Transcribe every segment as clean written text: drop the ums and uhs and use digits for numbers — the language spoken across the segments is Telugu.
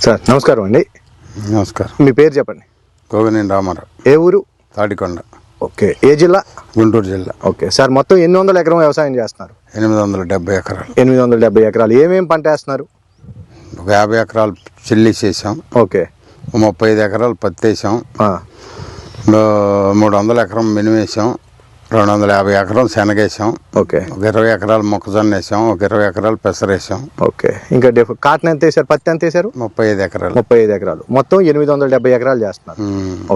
సార్ నమస్కారం అండి. నమస్కారం. మీ పేరు చెప్పండి. గోగినేని రామారావు. ఏ ఊరు? తాడికొండ. ఓకే. ఏ జిల్లా? గుంటూరు జిల్లా. ఓకే సార్, మొత్తం 800 ఎకరం వ్యవసాయం చేస్తున్నారు? 870 ఎకరాలు. 870 ఎకరాలు. ఏమేమి పంట వేస్తున్నారు? ఒక 50 ఎకరాలు చిల్లి చేసాం. ఓకే. 35 ఎకరాలు పత్తి వేసాం. 300 ఎకరం మినుము వేసాం. 250 ఎకరం శనగేసాం. ఓకే. ఒక 20 ఎకరాలు మొక్కజొన్న వేసాం. ఒక 20 ఎకరాలు పెసర వేసాం. ఓకే. ఇంకా కాటన్ ఎంత వేసారు? పత్తి ఎంత వేసారు? 35 ఎకరాలు. 35 ఎకరాలు. మొత్తం 870 ఎకరాలు చేస్తున్నారు.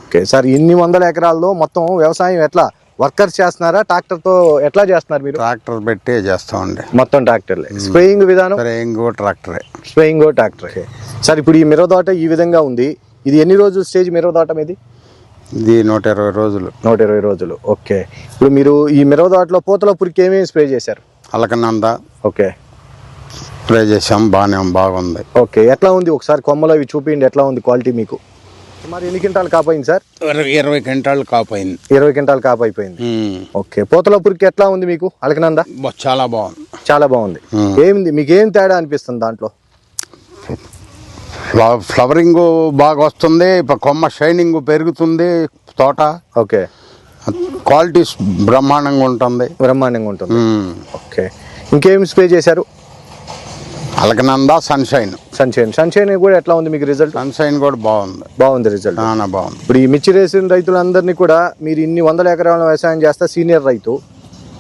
ఓకే సార్, ఇన్ని వందల ఎకరాల్లో మొత్తం వ్యవసాయం ఎట్లా వర్కర్స్ చేస్తున్నారా, ట్రాక్టర్తో ఎట్లా చేస్తున్నారు మీరు? ట్రాక్టర్ పెట్టి చేస్తామండి. మొత్తం ట్రాక్టర్లే. స్ప్రేయింగ్ విధానం? స్ప్రేయింగ్ ట్రాక్టరే. స్ప్రేయింగ్ ట్రాక్టరే. సార్, ఇప్పుడు ఈ మిరవ తోట ఈ విధంగా ఉంది. ఇది ఎన్ని రోజులు స్టేజ్ మిరవ తోట మీది? ఇది 120 రోజులు. 120 రోజులు. ఓకే. ఇప్పుడు మీరు ఈ మిరవ తోటలో పూతల పురికి ఏమేమి స్ప్రే చేశారు? అలకనంద. ఓకే. స్ప్రే చేసాం. బాగుంది. ఓకే. ఎట్లా ఉంది ఒకసారి కొమ్మలో ఇవి చూపించండి, ఎట్లా ఉంది క్వాలిటీ మీకు? మరి ఎన్ని క్వింటాలు కాపోయింది సార్? 20 క్వింటాలు కాపోయింది. 20 క్వింటాలు కాపైపోయింది. ఓకే. పూతల పురికి ఎట్లా ఉంది మీకు అలకనంద? చాలా బాగుంది. చాలా బాగుంది. ఏమింది మీకు ఏం తేడా అనిపిస్తుంది దాంట్లో? ఫ్లవరింగ్ బాగా వస్తుంది. కొమ్మ షైనింగ్ పెరుగుతుంది తోట. ఓకే. క్వాలిటీ బ్రహ్మాండంగా ఉంటుంది. ఓకే. ఇంకేమి స్ప్రే చేశారు? అలకనంద, సన్షైన్ కూడా ఎట్లా ఉంది మీకు రిజల్ట్? సన్షైన్ కూడా బాగుంది రిజల్ట్. బాగుంది. ఇప్పుడు ఈ మిర్చి వేసిన రైతులందరినీ కూడా, మీరు ఇన్ని వందల ఎకరాల వ్యవసాయం చేస్తా సీనియర్ రైతు,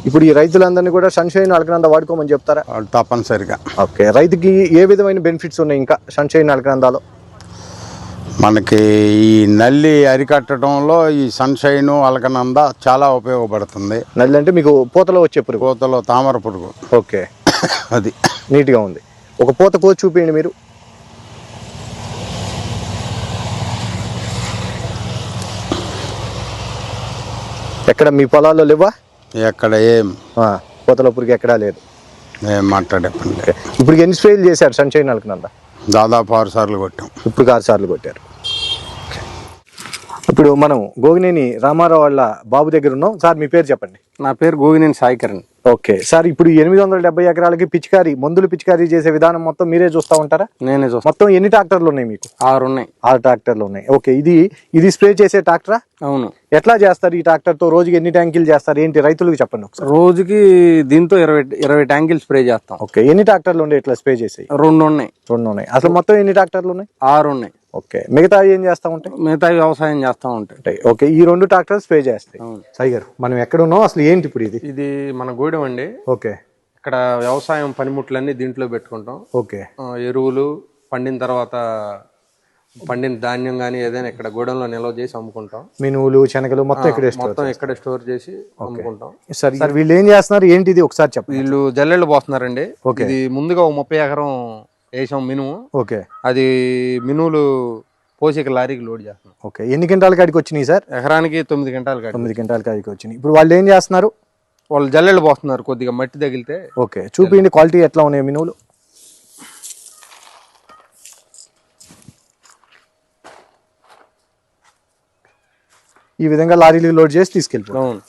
ఇప్పుడు ఈ రైతులందరినీ కూడా సన్షైన్, అలకనంద వాడుకోమని చెప్తారా? తప్పనిసరిగా. ఓకే. రైతుకి ఏ విధమైన బెనిఫిట్స్ ఉన్నాయి ఇంకా సన్షైన్, అలకనందలో? మనకి ఈ నల్లి అరికట్టడంలో ఈ సన్షైన్, అలకనంద చాలా ఉపయోగపడుతుంది. నల్లి అంటే మీకు పూతలో వచ్చే పురుగు? పూతలో తామర పురుగు. ఓకే. అది నీట్గా ఉంది. ఒక పూత కోసి చూపించండి మీరు. ఎక్కడ మీ పొలాల్లో లేవా? ఎక్కడ ఏం పూతల పురుగు ఎక్కడా లేదు. ఏం మాట్లాడేపండి. ఇప్పుడు ఎన్ని స్ప్రేలు చేశారు సన్షైన్, అలకనంద? దాదాపు 6 సార్లు కొట్టాం. ఇప్పుడు 6 సార్లు కొట్టారు. ఇప్పుడు మనం గోగినేని రామారావు వాళ్ళ బాబు దగ్గర ఉన్నాం. సార్, మీ పేరు చెప్పండి. నా పేరు గోగినేని సాయికరణ్. ఓకే సార్, ఇప్పుడు 870 ఎకరాలకి మందులు పిచికారీ చేసే విధానం మొత్తం మీరే చూస్తూ ఉంటారా? నేనే చూస్తాను. మొత్తం ఎన్ని ట్రాక్టర్లు ఉన్నాయి మీకు? 6 ఉన్నాయి. 6 ట్రాక్టర్లు ఉన్నాయి. ఓకే. ఇది స్ప్రే చేసే ట్రాక్టరా? అవును. ఎట్లా చేస్తారు ఈ ట్రాక్టర్ తో? రోజుకి ఎన్ని ట్యాంకులు చేస్తారు ఏంటి రైతులకు చెప్పండి ఒకసారి. రోజుకి దీంతో 20 ట్యాంకులు స్ప్రే చేస్తాం. ఓకే. ఎన్ని ట్రాక్టర్లు ఉన్నాయి ఇట్లా స్ప్రే చేసి? 2 ఉన్నాయి. అసలు మొత్తం ఎన్ని ట్రాక్టర్లు ఉన్నాయి? 6 ఉన్నాయి. ఓకే. మిగతా ఏం చేస్తా ఉంటాయి? మిగతా వ్యవసాయం చేస్తా ఉంటాయి. ఓకే. ఈ 2 ట్రాక్టర్లు స్ప్రే చేస్తాయి. సాయి గారు, మనం ఎక్కడ ఉన్నాం అసలు ఏంటి ఇప్పుడు? ఇది మన గూడెం అండి. ఓకే. ఇక్కడ వ్యవసాయం పనిముట్లన్నీ దీంట్లో పెట్టుకుంటాం. ఓకే. ఎరువులు పండిన తర్వాత పండిన ధాన్యం కానీ ఏదైనా ఇక్కడ గూడెంలో నిల్వ చేసి అమ్ముకుంటాం. మినువులు, శనగలు మొత్తం ఇక్కడ స్టోర్ చేసి అమ్ముకుంటాం. సార్, వీళ్ళు ఏం చేస్తున్నారు ఏంటిది ఒకసారి చెప్పండి. వీళ్ళు జల్లెళ్ళు పోస్తున్నారండి. ఇది ముందుగా 30 ఎకరం వేసాం మినుము. ఓకే. అది మినువులు పోసి లారీకి లోడ్ చేస్తున్నాం. ఓకే. ఎన్ని క్వింటాల కాడికి వచ్చినాయి సార్? ఎకరానికి 9 క్వింటాల 9 క్వింటాల కాడికి వచ్చినాయి. ఇప్పుడు వాళ్ళు ఏం చేస్తున్నారు? వాళ్ళు జల్లెళ్ళు పోస్తున్నారు. కొద్దిగా మట్టి తగిలితే. ఓకే. చూపించండి క్వాలిటీ ఎట్లా ఉన్నాయి మినువులు. ఈ విధంగా లారీలు లోడ్ చేసి తీసుకెళ్ళిపోతాం.